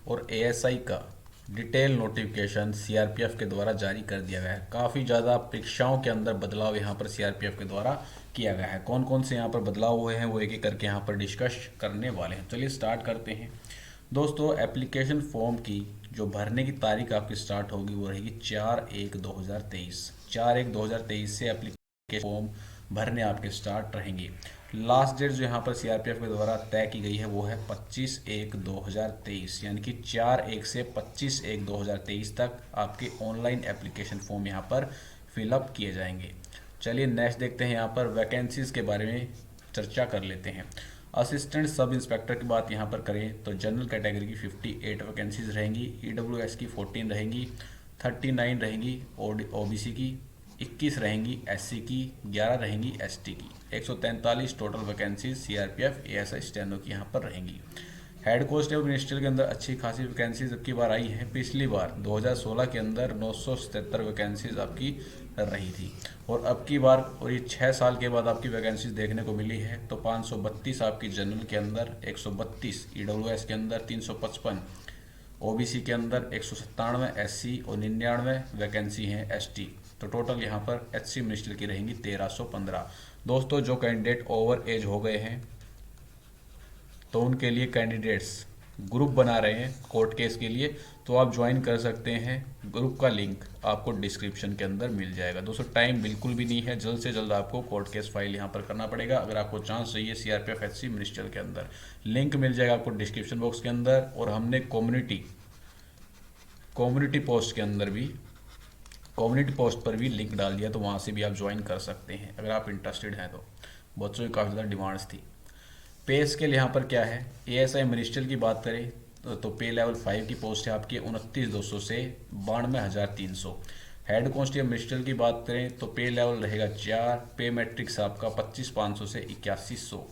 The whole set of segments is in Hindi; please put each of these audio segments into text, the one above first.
और एएसआई का डिटेल नोटिफिकेशन सीआरपीएफ के द्वारा जारी कर दिया गया है। काफ़ी ज़्यादा परीक्षाओं के अंदर बदलाव यहाँ पर सीआरपीएफ के द्वारा किया गया है। कौन कौन से यहाँ पर बदलाव हुए हैं वो एक एक करके यहाँ पर डिस्कस करने वाले हैं। चलिए स्टार्ट करते हैं। दोस्तों, एप्लीकेशन फॉर्म की जो भरने की तारीख आपकी स्टार्ट होगी वो रहेगी 4/1/2023। 4/1/2023 से एप्लीकेशन फॉर्म भरने आपके स्टार्ट रहेंगी। लास्ट डेट जो यहाँ पर सीआरपीएफ के द्वारा तय की गई है वो है 25/1/2023, यानी कि 4/1 से 25/1/2023 तक आपके ऑनलाइन एप्लीकेशन फॉर्म यहाँ पर फिलअप किए जाएंगे। चलिए नेक्स्ट देखते हैं। यहाँ पर वैकेंसीज के बारे में चर्चा कर लेते हैं। असिस्टेंट सब इंस्पेक्टर की बात यहाँ पर करें तो जनरल कैटेगरी की 58 वैकेंसीज रहेंगी, ईडब्ल्यूएस की 14 रहेंगी, 39 रहेंगी ओबीसी की, 21 रहेंगी एससी की, 11 रहेंगी एसटी की। 143 total vacancies CRPF ASI steno की यहाँ पर रहेंगी। हेड कांस्टेबल मिनिस्ट्रियल के अंदर अच्छी खासी वैकेंसीज अब की बार आई है। पिछली बार 2016 के अंदर 977 वैकेंसीज आपकी रही थी, और अब की बार और ये 6 साल के बाद आपकी वैकेंसीज देखने को मिली है तो 532 आपकी जनरल के अंदर, 132 ईडब्ल्यूएस के अंदर, 355 ओबीसी के अंदर, 197 एससी और 99 वैकेंसी हैं एसटी। तो टोटल यहाँ पर एचसी मिनिस्ट्रियल की रहेंगी 1315। दोस्तों, जो कैंडिडेट ओवर एज हो गए हैं तो उनके लिए कैंडिडेट्स ग्रुप बना रहे हैं कोर्ट केस के लिए, तो आप ज्वाइन कर सकते हैं। ग्रुप का लिंक आपको डिस्क्रिप्शन के अंदर मिल जाएगा। दोस्तों, टाइम बिल्कुल भी नहीं है, जल्द से जल्द आपको कोर्ट केस फाइल यहाँ पर करना पड़ेगा अगर आपको चांस चाहिए सीआरपीएफ एचसी मिनिस्ट्रियल के अंदर। लिंक मिल जाएगा आपको डिस्क्रिप्शन बॉक्स के अंदर, और हमने कम्युनिटी पोस्ट के अंदर भी, कम्युनिटी पोस्ट पर भी लिंक डाल दिया, तो वहाँ से भी आप ज्वाइन कर सकते हैं अगर आप इंटरेस्टेड हैं तो। बच्चों की काफ़ी ज़्यादा डिमांड्स थी। पे स्केल यहाँ पर क्या है, एएसआई मिनिस्ट्रियल की बात करें तो पे लेवल 5 की पोस्ट है आपकी 29,200 से 92,300। हेड कांस्टेबल मिनिस्ट्रियल की बात करें तो पे लेवल रहेगा 4, पे मैट्रिक्स आपका 25,500 से 8100।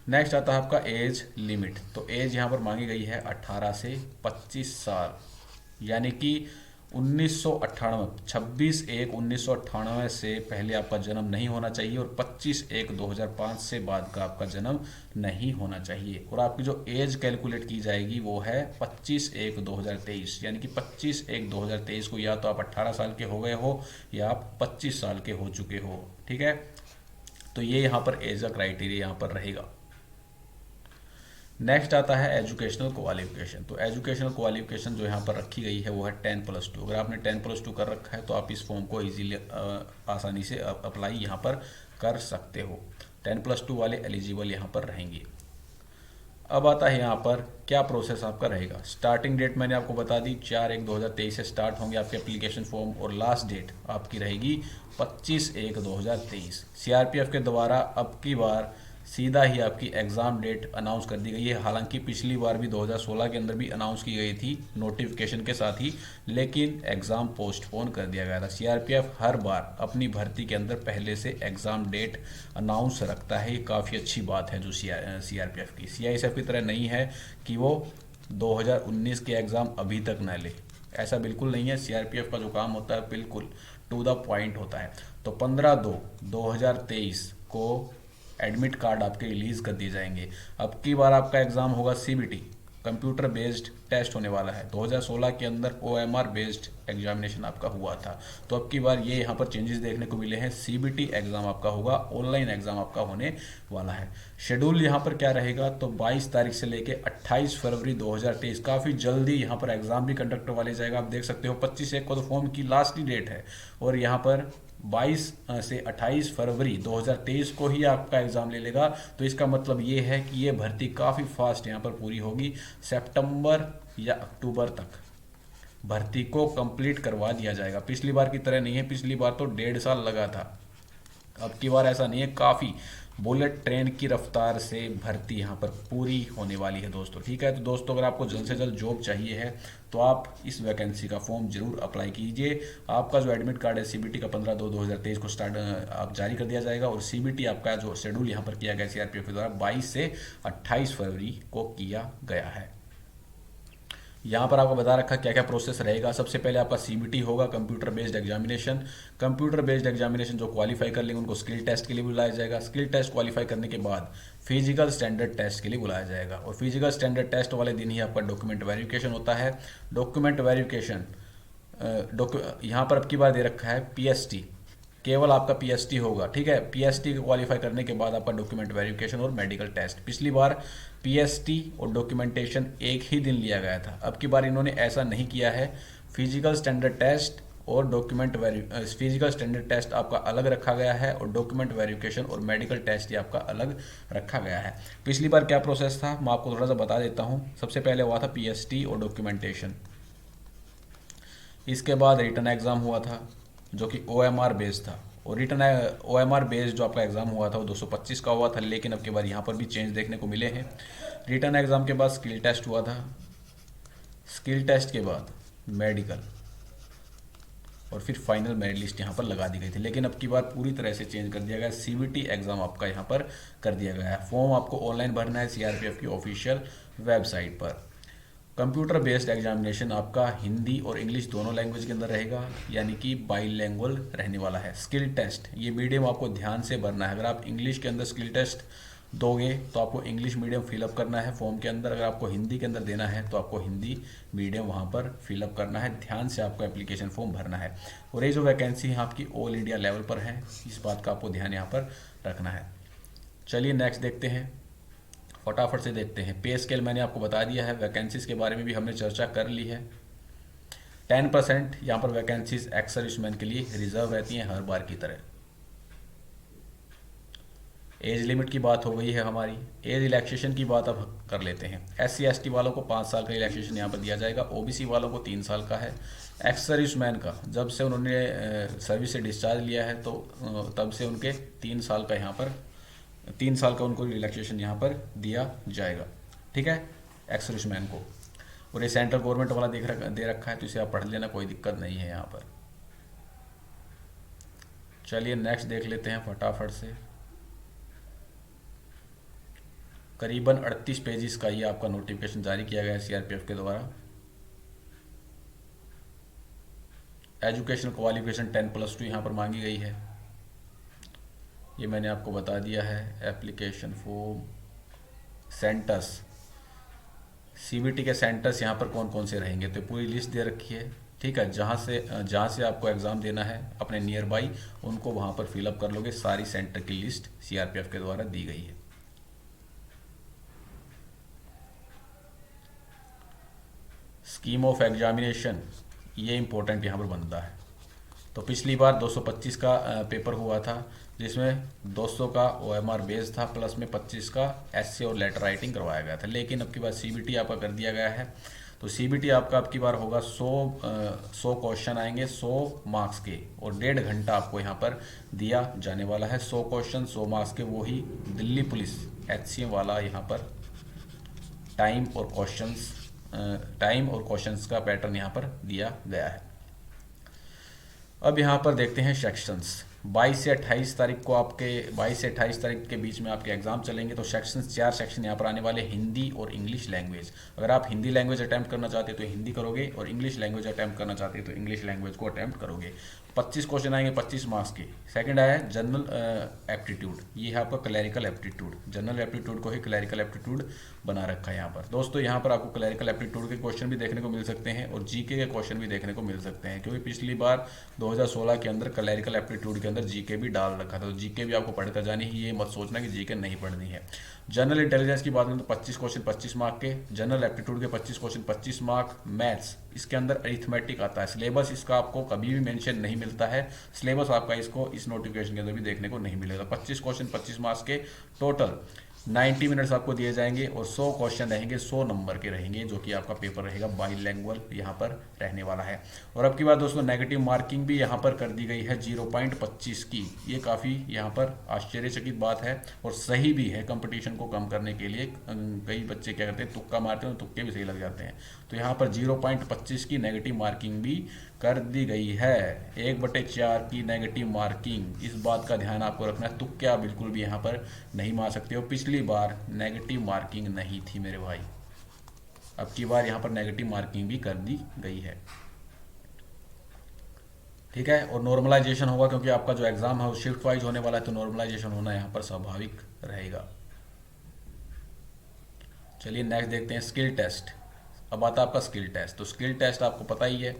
नेक्स्ट आता है आपका एज लिमिट। तो एज यहाँ पर मांगी गई है 18 से 25 साल, यानी कि 1998, 26/1/1998 से पहले आपका जन्म नहीं होना चाहिए, और 25/1/2005 से बाद का आपका जन्म नहीं होना चाहिए। और आपकी जो एज कैलकुलेट की जाएगी वो है 25/1/2023, यानी कि 25/1/2023 को या तो आप 18 साल के हो गए हो या आप 25 साल के हो चुके हो। ठीक है, तो ये यहाँ पर एज का क्राइटेरिया यहाँ पर रहेगा। नेक्स्ट आता है एजुकेशनल क्वालिफिकेशन। तो एजुकेशनल क्वालिफिकेशन जो यहाँ पर रखी गई है वो है 10+2। अगर आपने 10+2 कर रखा है तो आप इस फॉर्म को इजीली आसानी से अप्लाई यहाँ पर कर सकते हो। 10+2 वाले एलिजिबल यहाँ पर रहेंगे। अब आता है यहाँ पर क्या प्रोसेस आपका रहेगा। स्टार्टिंग डेट मैंने आपको बता दी, 4/1/2023 से स्टार्ट होंगे आपके एप्लीकेशन फॉर्म, और लास्ट डेट आपकी रहेगी 25/1/2023। सीआरपीएफ के द्वारा अब की बार सीधा ही आपकी एग्ज़ाम डेट अनाउंस कर दी गई है। हालांकि पिछली बार भी 2016 के अंदर भी अनाउंस की गई थी नोटिफिकेशन के साथ ही, लेकिन एग्ज़ाम पोस्टपोन कर दिया गया था। सीआरपीएफ हर बार अपनी भर्ती के अंदर पहले से एग्ज़ाम डेट अनाउंस रखता है। ये काफ़ी अच्छी बात है जो सीआरपीएफ की। सीआईएसएफ की तरह नहीं है कि वो 2019 के एग्ज़ाम अभी तक न ले, ऐसा बिल्कुल नहीं है। सीआरपीएफ का जो काम होता है बिल्कुल टू द पॉइंट होता है। तो 15/2/2023 को एडमिट कार्ड आपके रिलीज़ कर दिए जाएंगे। अब की बार आपका एग्ज़ाम होगा सीबीटी, कंप्यूटर बेस्ड टेस्ट होने वाला है। 2016 के अंदर ओएमआर बेस्ड एग्जामिनेशन आपका हुआ था, तो अब की बार ये यहाँ पर चेंजेस देखने को मिले हैं। सीबीटी एग्ज़ाम आपका होगा, ऑनलाइन एग्ज़ाम आपका होने वाला है। शेड्यूल यहाँ पर क्या रहेगा, तो 22 तारीख से लेके 28 फरवरी 2023, काफ़ी जल्दी यहाँ पर एग्ज़ाम भी कंडक्ट करवा लिया जाएगा। आप देख सकते हो 25/1 को तो फॉर्म की लास्ट डेट है, और यहाँ पर 22 से 28 फरवरी 2023 को ही आपका एग्ज़ाम ले लेगा। तो इसका मतलब ये है कि ये भर्ती काफ़ी फास्ट यहाँ पर पूरी होगी। सितंबर या अक्टूबर तक भर्ती को कंप्लीट करवा दिया जाएगा। पिछली बार की तरह नहीं है, पिछली बार तो 1.5 साल लगा था। अब की बार ऐसा नहीं है, काफ़ी बुलेट ट्रेन की रफ्तार से भर्ती यहाँ पर पूरी होने वाली है दोस्तों। ठीक है, तो दोस्तों अगर आपको जल्द से जल्द जॉब चाहिए है तो आप इस वैकेंसी का फॉर्म जरूर अप्लाई कीजिए। आपका जो एडमिट कार्ड है सीबीटी का 15/2/2023 को स्टार्ट आप जारी कर दिया जाएगा, और सीबीटी आपका जो शेड्यूल यहाँ पर किया गया सीआरपीएफ के द्वारा 22 से 28 फरवरी को किया गया है। यहाँ पर आपको बता रखा क्या क्या प्रोसेस रहेगा। सबसे पहले आपका सीबीटी होगा, computer based examination. Computer based examination जो क्वालिफाई कर लेंगे उनको स्किल टेस्ट के लिए बुलाया जाएगा। स्किल टेस्ट क्वालिफाई करने के बाद फिजिकल स्टैंडर्ड टेस्ट के लिए बुलाया जाएगा। और फिजिकल स्टैंडर्ड टेस्ट वाले दिन ही आपका डॉक्यूमेंट वेरिफिकेशन होता है। डॉक्यूमेंट वेरिफिकेशन यहाँ पर अब की बार दे रखा है पीएसटी, केवल आपका पीएसटी होगा, ठीक है। पीएसटी को क्वालिफाई करने के बाद आपका डॉक्यूमेंट वेरिफिकेशन और मेडिकल टेस्ट। पिछली बार पीएसटी और डॉक्यूमेंटेशन एक ही दिन लिया गया था, अब की बार इन्होंने ऐसा नहीं किया है। फिजिकल स्टैंडर्ड टेस्ट और फिजिकल स्टैंडर्ड टेस्ट आपका अलग रखा गया है और डॉक्यूमेंट वेरिफिकेशन और मेडिकल टेस्ट ही आपका अलग रखा गया है। पिछली बार क्या प्रोसेस था मैं आपको थोड़ा सा बता देता हूँ। सबसे पहले हुआ था पीएसटी और डॉक्यूमेंटेशन, इसके बाद रिटन एग्ज़ाम हुआ था जो कि ओएमआर बेस्ड था। और रिटन ओएमआर बेस्ड जो आपका एग्ज़ाम हुआ था वो 225 का हुआ था, लेकिन अब के बाद यहाँ पर भी चेंज देखने को मिले हैं। रिटन एग्ज़ाम के बाद स्किल टेस्ट हुआ था, स्किल टेस्ट के बाद मेडिकल, और फिर फाइनल मेरिट लिस्ट यहाँ पर लगा दी गई थी। लेकिन अब की बार पूरी तरह से चेंज कर दिया गया है, सीबीटी एग्ज़ाम आपका यहाँ पर कर दिया गया है। फॉर्म आपको ऑनलाइन भरना है सीआरपीएफ की ऑफिशियल वेबसाइट पर। कंप्यूटर बेस्ड एग्जामिनेशन आपका हिंदी और इंग्लिश दोनों लैंग्वेज के अंदर रहेगा, यानी कि बाइलैंग्वेज रहने वाला है। स्किल टेस्ट ये मीडियम आपको ध्यान से भरना है। अगर आप इंग्लिश के अंदर स्किल टेस्ट दोगे तो आपको इंग्लिश मीडियम फिलअप करना है फॉर्म के अंदर। अगर आपको हिंदी के अंदर देना है तो आपको हिंदी मीडियम वहाँ पर फिलअप करना है। ध्यान से आपको एप्लीकेशन फॉर्म भरना है। और ये जो वैकेंसी है आपकी ऑल इंडिया लेवल पर है, इस बात का आपको ध्यान यहाँ पर रखना है। चलिए नेक्स्ट देखते हैं, फटाफट से देखते हैं। पे स्केल मैंने आपको बता दिया है, वैकेंसीज के बारे में भी हमने चर्चा कर ली है। 10% यहाँ पर वैकेंसीज एक्स सर्विसमैन के लिए रिजर्व रहती हैं हर बार की तरह। एज लिमिट की बात हो गई है हमारी। एज रिलैक्सेशन की बात अब कर लेते हैं। SC ST वालों को 5 साल का रिलैक्सेशन यहाँ पर दिया जाएगा। OBC वालों को 3 साल का है। एक्स सर्विसमैन का जब से उन्होंने सर्विस से डिस्चार्ज लिया है तो तब से उनके 3 साल का यहाँ पर 3 साल का उनको रिलैक्सेशन यहाँ पर दिया जाएगा, ठीक है, एक्स सर्विसमैन को। और ये सेंट्रल गवर्नमेंट वाला दे रखा है तो इसे आप पढ़ लेना, कोई दिक्कत नहीं है यहाँ पर। चलिए नेक्स्ट देख लेते हैं फटाफट से। करीबन 38 पेजेस का ये आपका नोटिफिकेशन जारी किया गया है सीआरपीएफ के द्वारा। एजुकेशन क्वालिफिकेशन 10+2 यहाँ पर मांगी गई है, ये मैंने आपको बता दिया है। एप्लीकेशन फॉर्म, सेंटर्स, सीबीटी के सेंटर्स यहाँ पर कौन कौन से रहेंगे तो पूरी लिस्ट दे रखी है, ठीक है। जहाँ से आपको एग्ज़ाम देना है अपने नियर बाई उनको वहाँ पर फिलअप कर लोगे। सारी सेंटर की लिस्ट सीआरपीएफ के द्वारा दी गई है। स्कीम ऑफ एग्जामिनेशन ये इंपॉर्टेंट यहाँ पर बनता है। तो पिछली बार 225 का पेपर हुआ था जिसमें 200 का ओएमआर बेस था, प्लस में 25 का एसए और लेटर राइटिंग करवाया गया था। लेकिन अब की बार सीबीटी आपका कर दिया गया है। तो सीबीटी आपका अब की बार होगा 100 क्वेश्चन आएंगे 100 मार्क्स के, और 1.5 घंटा आपको यहाँ पर दिया जाने वाला है। 100 क्वेश्चन 100 मार्क्स के, वही दिल्ली पुलिस HCM वाला यहाँ पर टाइम और क्वेश्चंस का पैटर्न यहाँ पर दिया गया है। अब यहाँ पर देखते हैं सेक्शंस। 22 से 28 तारीख को आपके 22 से 28 तारीख के बीच में आपके एग्जाम चलेंगे। तो सेक्शंस 4 सेक्शन यहाँ पर आने वाले, हिंदी और इंग्लिश लैंग्वेज। अगर आप हिंदी लैंग्वेज अटैम्प्ट करना चाहते हैं तो हिंदी करोगे, और इंग्लिश लैंग्वेज अटैम्प्ट करना चाहते हैं तो इंग्लिश लैंग्वेज को अटैम्प्ट करोगे। 25 क्वेश्चन आएंगे 25 मार्क्स के। सेकंड आया है जनरल एप्टीट्यूड, ये है आपका क्लैरिकल एप्टीट्यूड। जनरल एप्टीट्यूड को ही क्लैरिकल एप्टीट्यूड बना रखा है यहाँ पर। दोस्तों यहाँ पर आपको क्लैरिकल एप्टीट्यूड के क्वेश्चन भी देखने को मिल सकते हैं और जीके के क्वेश्चन भी देखने को मिल सकते हैं, क्योंकि पिछली बार 2016 के अंदर क्लैरिकल एप्टीट्यूड के अंदर जीके भी डाल रखा था। तो जीके भी आपको पढ़कर जानी है, ये मत सोचना कि जीके नहीं पढ़नी है। जनरल इंटेलिजेंस की बात करें तो 25 क्वेश्चन 25 मार्क के, जनरल एप्टीट्यूड के 25 क्वेश्चन 25 मार्क। मैथ्स, इसके अंदर अरिथमेटिक आता है। सिलेबस इसका आपको कभी भी मेंशन नहीं मिलता है, सिलेबस आपका इसको इस नोटिफिकेशन के अंदर भी देखने को नहीं मिलेगा। 25 क्वेश्चन 25 मार्क्स के, टोटल 90 मिनट्स आपको दिए जाएंगे और 100 क्वेश्चन रहेंगे, 100 नंबर के रहेंगे, जो कि आपका पेपर रहेगा बाइलैंग्वेज यहाँ पर रहने वाला है। और अब की बात दोस्तों नेगेटिव मार्किंग भी यहाँ पर कर दी गई है 0.25 की। ये काफ़ी यहाँ पर आश्चर्यचकित बात है और सही भी है। कंपटीशन को कम करने के लिए कई बच्चे क्या करते हैं, तुक्का मारते हैं, तुक्के भी सही लग जाते हैं। तो यहाँ पर 0.25 की नेगेटिव मार्किंग भी कर दी गई है। 1/4 की नेगेटिव मार्किंग, इस बात का ध्यान आपको रखना है। तुक्के आप बिल्कुल भी यहाँ पर नहीं मार सकते हो। पिछली बार नेगेटिव मार्किंग नहीं थी मेरे भाई, अब की बार यहाँ पर नेगेटिव मार्किंग भी कर दी गई है, ठीक है। और नॉर्मलाइजेशन होगा क्योंकि आपका जो एग्जाम है वो शिफ्ट वाइज होने वाला है, तो नॉर्मलाइजेशन होना यहाँ पर स्वाभाविक रहेगा। चलिए नेक्स्ट देखते हैं स्किल टेस्ट। अब आता है आपका स्किल टेस्ट। तो स्किल टेस्ट आपको पता ही है,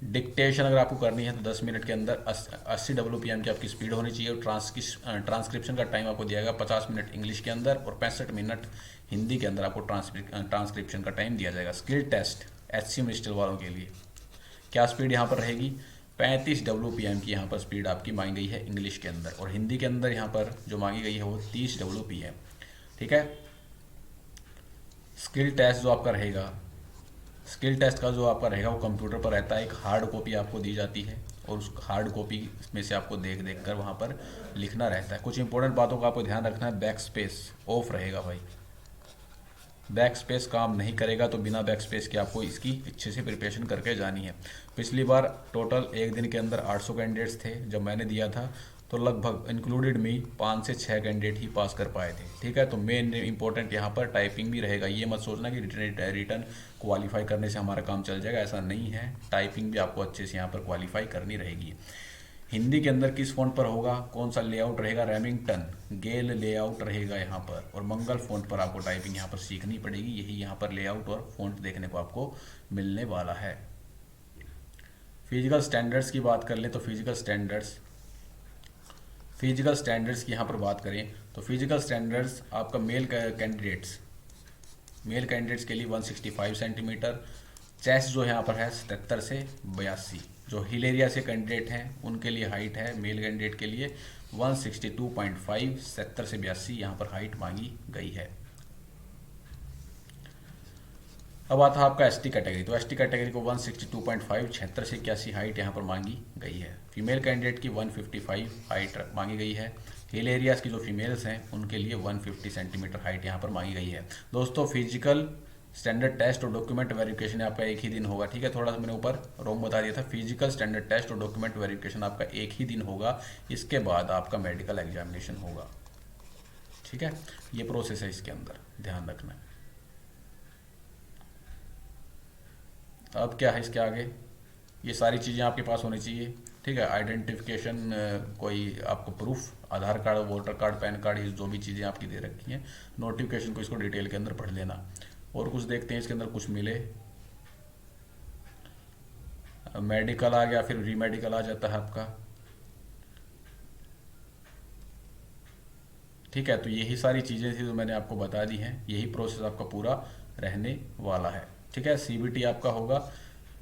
डिक्टेशन अगर आपको करनी है तो 10 मिनट के अंदर 80 WPM की आपकी स्पीड होनी चाहिए, और ट्रांसक्रिप्शन का टाइम आपको दिया गया 50 मिनट इंग्लिश के अंदर और 65 मिनट हिंदी के अंदर आपको ट्रांसक्रिप्शन का टाइम दिया जाएगा। स्किल टेस्ट HCM डिजिटल वालों के लिए क्या स्पीड यहाँ पर रहेगी, 35 WPM की यहाँ पर स्पीड आपकी मांगी गई है इंग्लिश के अंदर, और हिंदी के अंदर यहाँ पर जो मांगी गई है वो 30 WPM। ठीक है। स्किल टेस्ट जो आपका रहेगा, स्किल टेस्ट का जो आपका रहेगा वो कंप्यूटर पर रहता है, एक हार्ड कॉपी आपको दी जाती है और उस हार्ड कॉपी में से आपको देख देख कर वहाँ पर लिखना रहता है। कुछ इंपॉर्टेंट बातों का आपको ध्यान रखना है, बैक स्पेस ऑफ रहेगा भाई, बैक स्पेस काम नहीं करेगा, तो बिना बैक स्पेस के आपको इसकी अच्छे से प्रिपरेशन करके जानी है। पिछली बार टोटल एक दिन के अंदर 800 कैंडिडेट्स थे जब मैंने दिया था, तो लगभग इंक्लूडेड मी 5 से 6 कैंडिडेट ही पास कर पाए थे। ठीक है। तो मेन इंपॉर्टेंट यहाँ पर टाइपिंग भी रहेगा, ये मत सोचना कि रिटर्न क्वालिफाई करने से हमारा काम चल जाएगा, ऐसा नहीं है। टाइपिंग भी आपको अच्छे से यहाँ पर क्वालिफाई करनी रहेगी। हिंदी के अंदर किस फ़ॉन्ट पर होगा, कौन सा लेआउट रहेगा, रेमिंगटन गेल लेआउट रहेगा यहाँ पर, और मंगल फ़ॉन्ट पर आपको टाइपिंग यहाँ पर सीखनी पड़ेगी। यही यहाँ पर लेआउट और फ़ॉन्ट देखने को आपको मिलने वाला है। फिजिकल स्टैंडर्ड्स की बात कर ले तो फिजिकल स्टैंडर्ड्स की यहाँ पर बात करें तो फिजिकल स्टैंडर्ड्स आपका मेल कैंडिडेट्स के लिए 165 सेंटीमीटर, चेस्ट जो यहाँ पर है 77 से 82। जो हिल एरिया से कैंडिडेट हैं उनके लिए हाइट है मेल कैंडिडेट के लिए 162.5, 70 से 82 यहाँ पर हाइट मांगी गई है। अब आता है आपका एसटी कैटेगरी। तो एसटी कैटेगरी को 162.5, 76 से 81 हाइट यहाँ पर मांगी गई है। फीमेल कैंडिडेट की 155 हाइट मांगी गई है। हिल एरियाज़ की जो फीमेल्स हैं उनके लिए 150 सेंटीमीटर हाइट यहाँ पर मांगी गई है। दोस्तों फिजिकल स्टैंडर्ड टेस्ट और डॉक्यूमेंट वेरिफिकेशन आपका एक ही दिन होगा। ठीक है, थोड़ा सा मैंने ऊपर रॉन्ग बता दिया था। फिजिकल स्टैंडर्ड टेस्ट और डॉक्यूमेंट वेरिफिकेशन आपका एक ही दिन होगा, इसके बाद आपका मेडिकल एग्जामिनेशन होगा। ठीक है, ये प्रोसेस है, इसके अंदर ध्यान रखना है। अब क्या है इसके आगे, ये सारी चीज़ें आपके पास होनी चाहिए। ठीक है, आइडेंटिफिकेशन, कोई आपको proof, Aadhaar card, voter card, PAN card, ये जो भी चीज़ें आपकी दे रखी हैं। नोटिफिकेशन को इसको डिटेल के अंदर पढ़ लेना। और कुछ देखते हैं इसके अंदर कुछ मिले, मेडिकल आ गया, फिर री मेडिकल आ जाता है आपका। ठीक है, तो यही सारी चीज़ें थी जो मैंने आपको बता दी हैं। यही प्रोसेस आपका पूरा रहने वाला है। ठीक है, सीबीटी आपका होगा,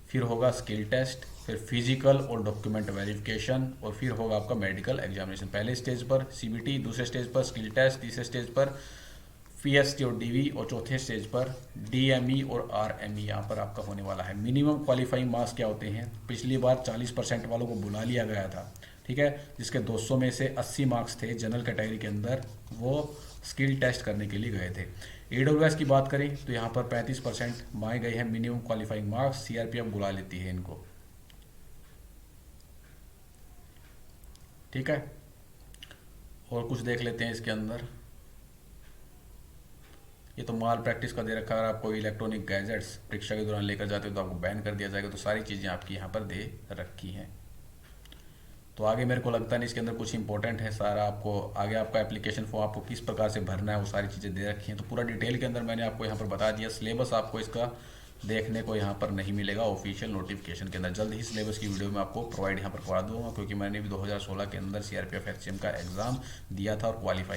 फिर होगा स्किल टेस्ट, फिर फिजिकल और डॉक्यूमेंट वेरिफिकेशन, और फिर होगा आपका मेडिकल एग्जामिनेशन। पहले स्टेज पर सीबीटी, दूसरे स्टेज पर स्किल टेस्ट, तीसरे स्टेज पर पीएसटी और डीवी, और चौथे स्टेज पर डीएमई और आरएमई यहाँ पर आपका होने वाला है। मिनिमम क्वालिफाइंग मार्क्स क्या होते हैं, पिछली बार 40% वालों को बुला लिया गया था। ठीक है, जिसके 200 में से 80 मार्क्स थे जनरल कैटेगरी के अंदर, वो स्किल टेस्ट करने के लिए गए थे। ईडब्ल्यूएस की बात करें तो यहाँ पर 35% मांगे गए हैं मिनिमम क्वालिफाइंग मार्क्स, सीआरपीएफ बुला लेती है इनको। ठीक है, और कुछ देख लेते हैं इसके अंदर। ये तो माल प्रैक्टिस का दे रखा है, अगर आप कोई इलेक्ट्रॉनिक गैजेट्स परीक्षा के दौरान लेकर जाते हो तो आपको बैन कर दिया जाएगा। तो सारी चीज़ें आपकी यहाँ पर दे रखी हैं। तो आगे मेरे को लगता नहीं इसके अंदर कुछ इंपॉर्टेंट है। सारा आपको आगे आपका एप्लीकेशन फॉर्म आपको किस प्रकार से भरना है वो सारी चीज़ें दे रखी हैं। तो पूरा डिटेल के अंदर मैंने आपको यहाँ पर बता दिया। सिलेबस आपको इसका देखने को यहाँ पर नहीं मिलेगा ऑफिशियल नोटिफिकेशन के अंदर। जल्द ही सिलेबस की वीडियो में आपको प्रोवाइड यहाँ पर करवा दूंगा, क्योंकि मैंने भी 2016 के अंदर सीआरपीएफ एचसीएम का एग्ज़ाम दिया था और क्वालिफाई